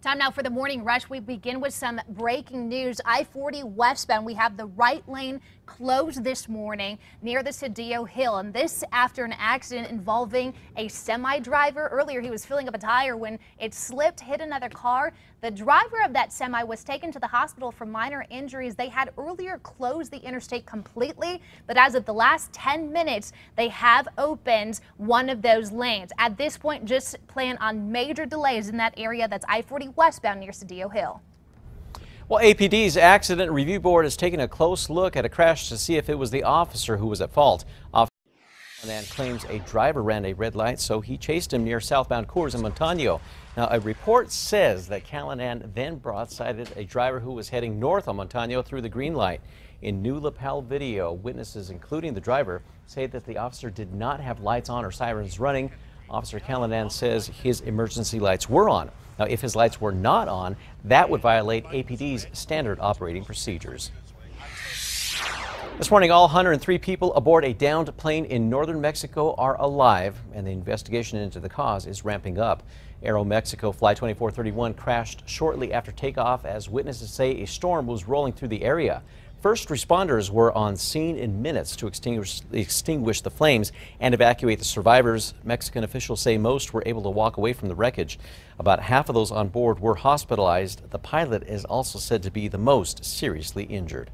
Time now for the morning rush. We begin with some breaking news. I-40 westbound. We have the right lane closed this morning near the Cedillo Hill, and this after an accident involving a semi driver. Earlier, he was filling up a tire when it slipped, hit another car. The driver of that semi was taken to the hospital for minor injuries. They had earlier closed the interstate completely, but as of the last 10 minutes, they have opened one of those lanes. At this point, just plan on major delays in that area. That's I-40 westbound near Cedillo Hill. Well, APD's Accident Review Board is taking a close look at a crash to see if it was the officer who was at fault. Officer claims a driver ran a red light, so he chased him near southbound Coors in Montano. Now, a report says that Callanan then broadsided a driver who was heading north on Montano through the green light. In new lapel video, witnesses, including the driver, say that the officer did not have lights on or sirens running. Officer Callanan says his emergency lights were on. Now, if his lights were not on, that would violate APD's standard operating procedures. This morning, all 103 people aboard a downed plane in northern Mexico are alive, and the investigation into the cause is ramping up. Aeromexico Flight 2431 crashed shortly after takeoff as witnesses say a storm was rolling through the area. First responders were on scene in minutes to extinguish the flames and evacuate the survivors. Mexican officials say most were able to walk away from the wreckage. About half of those on board were hospitalized. The pilot is also said to be the most seriously injured.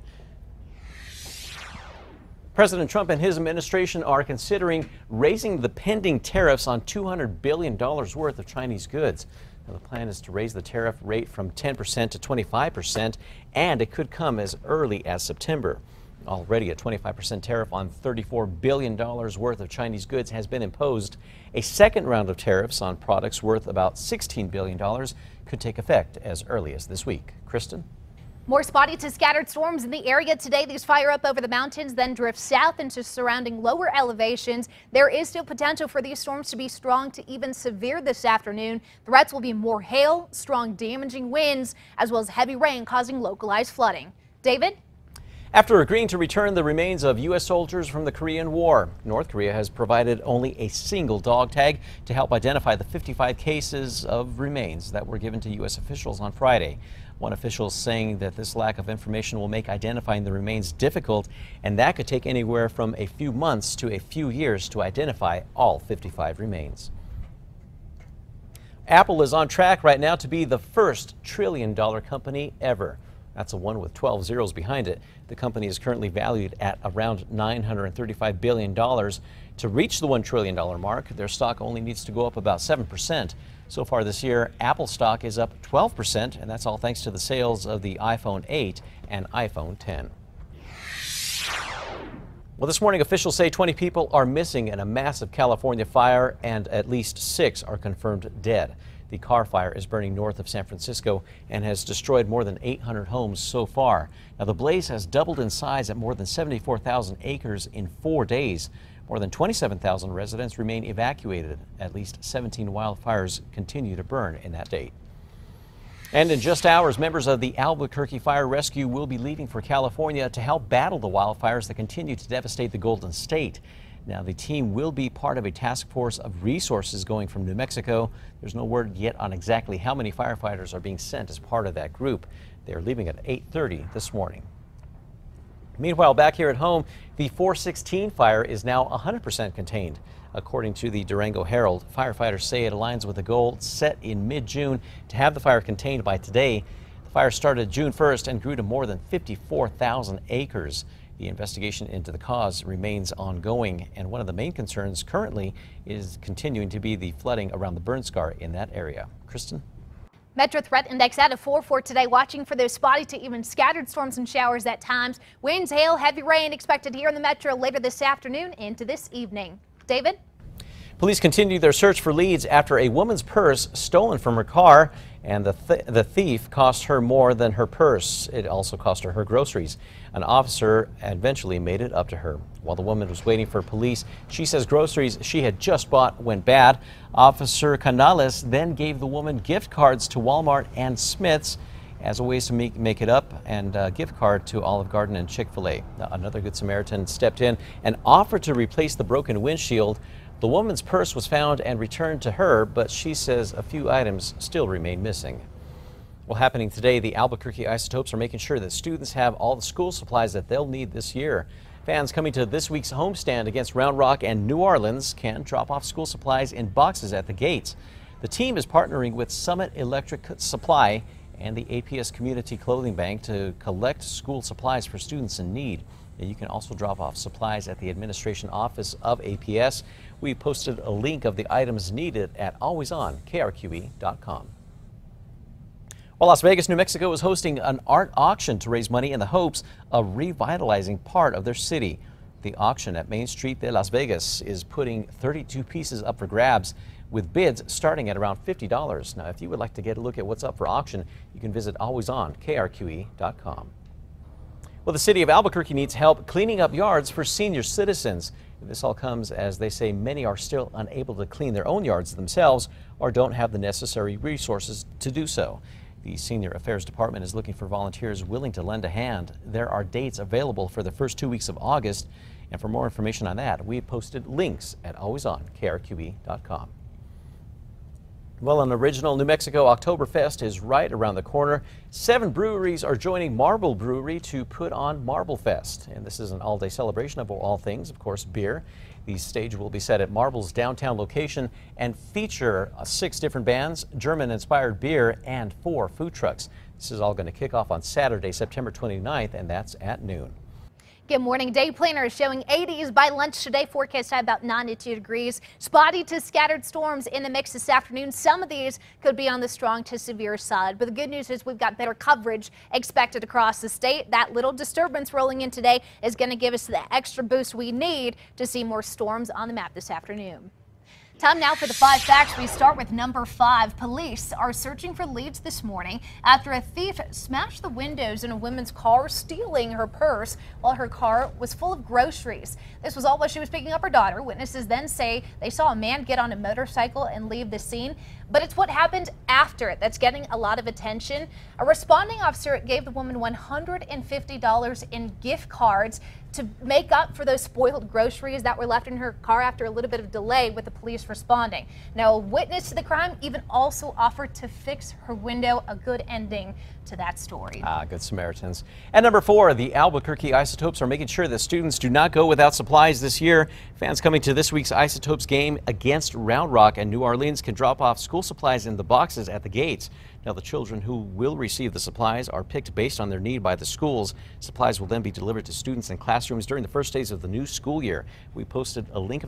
President Trump and his administration are considering raising the pending tariffs on $200 billion worth of Chinese goods. Now, the plan is to raise the tariff rate from 10% to 25%, and it could come as early as September. Already a 25% tariff on $34 billion worth of Chinese goods has been imposed. A second round of tariffs on products worth about $16 billion could take effect as early as this week. Kristen? More spotty to scattered storms in the area today. These fire up over the mountains, then drift south into surrounding lower elevations. There is still potential for these storms to be strong to even severe this afternoon. Threats will be more hail, strong damaging winds, as well as heavy rain causing localized flooding. David? After agreeing to return the remains of U.S. soldiers from the Korean War, North Korea has provided only a single dog tag to help identify the 55 cases of remains that were given to U.S. officials on Friday. One official is saying that this lack of information will make identifying the remains difficult, and that could take anywhere from a few months to a few years to identify all 55 remains. Apple is on track right now to be the first trillion-dollar company ever. That's a one with 12 zeros behind it. The company is currently valued at around $935 billion. To reach the $1 trillion mark, their stock only needs to go up about 7%. So far this year, Apple stock is up 12%, and that's all thanks to the sales of the iPhone 8 and iPhone 10. Well, this morning, officials say 20 people are missing in a massive California fire, and at least 6 are confirmed dead. The Carr fire is burning north of San Francisco and has destroyed more than 800 homes so far. Now, the blaze has doubled in size at more than 74,000 acres in 4 days. More than 27,000 residents remain evacuated. At least 17 wildfires continue to burn in that date. And in just hours, members of the Albuquerque Fire Rescue will be leaving for California to help battle the wildfires that continue to devastate the Golden State. Now, the team will be part of a task force of resources going from New Mexico. There's no word yet on exactly how many firefighters are being sent as part of that group. They are leaving at 8:30 this morning. Meanwhile, back here at home, the 416 fire is now 100% contained. According to the Durango Herald, firefighters say it aligns with a goal set in mid-June to have the fire contained by today. The fire started June 1st and grew to more than 54,000 acres. The investigation into the cause remains ongoing, and one of the main concerns currently is continuing to be the flooding around the burn scar in that area. Kristen? Metro Threat Index at a 4 for today, watching for those spotty to even scattered storms and showers at times. Winds, hail, heavy rain expected here in the metro later this afternoon into this evening. David? Police continue their search for leads after a woman's purse stolen from her car, and the thief cost her more than her purse. It also cost her groceries. An officer eventually made it up to her. While the woman was waiting for police, she says groceries she had just bought went bad. Officer Canales then gave the woman gift cards to Walmart and Smith's as a way to make it up, and a gift card to Olive Garden and Chick-fil-A. Another Good Samaritan stepped in and offered to replace the broken windshield. The woman's purse was found and returned to her, but she says a few items still remain missing. Well, happening today, the Albuquerque Isotopes are making sure that students have all the school supplies that they'll need this year. Fans coming to this week's homestand against Round Rock and New Orleans can drop off school supplies in boxes at the gates. The team is partnering with Summit Electric Supply and the APS Community Clothing Bank to collect school supplies for students in need. You can also drop off supplies at the administration office of APS. We posted a link of the items needed at alwaysonkRQE.com. Well, Las Vegas, New Mexico is hosting an art auction to raise money in the hopes of revitalizing part of their city. The auction at Main Street de Las Vegas is putting 32 pieces up for grabs, with bids starting at around $50. Now, if you would like to get a look at what's up for auction, you can visit alwaysonkRQE.com. Well, the city of Albuquerque needs help cleaning up yards for senior citizens. This all comes as they say many are still unable to clean their own yards themselves or don't have the necessary resources to do so. The Senior Affairs Department is looking for volunteers willing to lend a hand. There are dates available for the first 2 weeks of August. And for more information on that, we posted links at alwaysonkRQE.com. Well, an original New Mexico Oktoberfest is right around the corner. 7 breweries are joining Marble Brewery to put on Marble Fest. And this is an all-day celebration of all things, of course, beer. The stage will be set at Marble's downtown location and feature 6 different bands, German-inspired beer, and 4 food trucks. This is all going to kick off on Saturday, September 29th, and that's at noon. Good morning. Day planner is showing 80s by lunch today. Forecast high about 92 degrees. Spotty to scattered storms in the mix this afternoon. Some of these could be on the strong to severe side. But the good news is we've got better coverage expected across the state. That little disturbance rolling in today is going to give us the extra boost we need to see more storms on the map this afternoon. Time now for the 5 facts. We start with number 5. Police are searching for leads this morning after a thief smashed the windows in a woman's car, stealing her purse while her car was full of groceries. This was all while she was picking up her daughter. Witnesses then say they saw a man get on a motorcycle and leave the scene, but it's what happened after it that's getting a lot of attention. A responding officer gave the woman $150 in gift cards to make up for those spoiled groceries that were left in her car after a little bit of delay with the police responding. Now, a witness to the crime even also offered to fix her window. A good ending to that story. Good Samaritans. At number 4, the Albuquerque Isotopes are making sure that students do not go without supplies this year. Fans coming to this week's Isotopes game against Round Rock and New Orleans can drop off school supplies in the boxes at the gates. Now, the children who will receive the supplies are picked based on their need by the schools. Supplies will then be delivered to students in classrooms during the first days of the new school year. We posted a link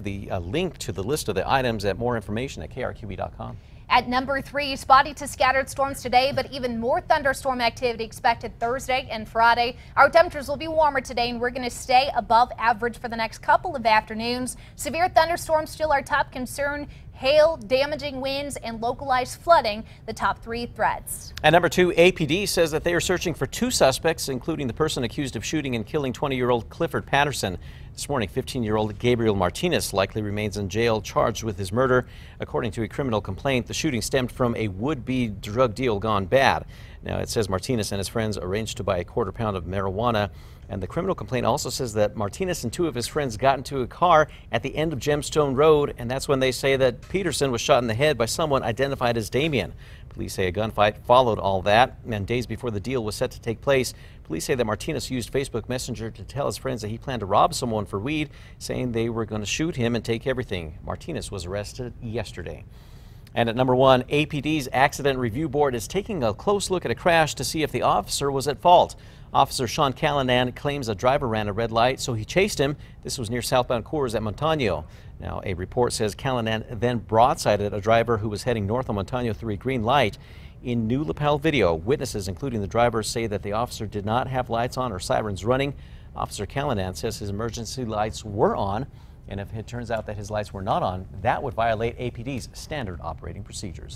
to the list of the items at more information at KRQE.com. At number 3, spotty to scattered storms today, but even more thunderstorm activity expected Thursday and Friday. Our temperatures will be warmer today, and we're going to stay above average for the next couple of afternoons. Severe thunderstorms still our top concern. Hail, damaging winds, and localized flooding, the top 3 threats. At number 2, APD says that they are searching for 2 suspects, including the person accused of shooting and killing 20-year-old Clifford Patterson. This morning, 15-year-old Gabriel Martinez likely remains in jail, charged with his murder. According to a criminal complaint, the shooting stemmed from a would-be drug deal gone bad. Now, it says Martinez and his friends arranged to buy a quarter pound of marijuana. And the criminal complaint also says that Martinez and 2 of his friends got into a car at the end of Gemstone Road, and that's when they say that Peterson was shot in the head by someone identified as Damien. Police say a gunfight followed all that, and days before the deal was set to take place, police say that Martinez used Facebook Messenger to tell his friends that he planned to rob someone for weed, saying they were going to shoot him and take everything. Martinez was arrested yesterday. And at number 1, APD's Accident Review Board is taking a close look at a crash to see if the officer was at fault. Officer Sean Callanan claims a driver ran a red light, so he chased him. This was near southbound Coors at Montano. Now, a report says Callanan then broadsided a driver who was heading north on Montano through a green light. In new lapel video, witnesses, including the driver, say that the officer did not have lights on or sirens running. Officer Callanan says his emergency lights were on, and if it turns out that his lights were not on, that would violate APD's standard operating procedures.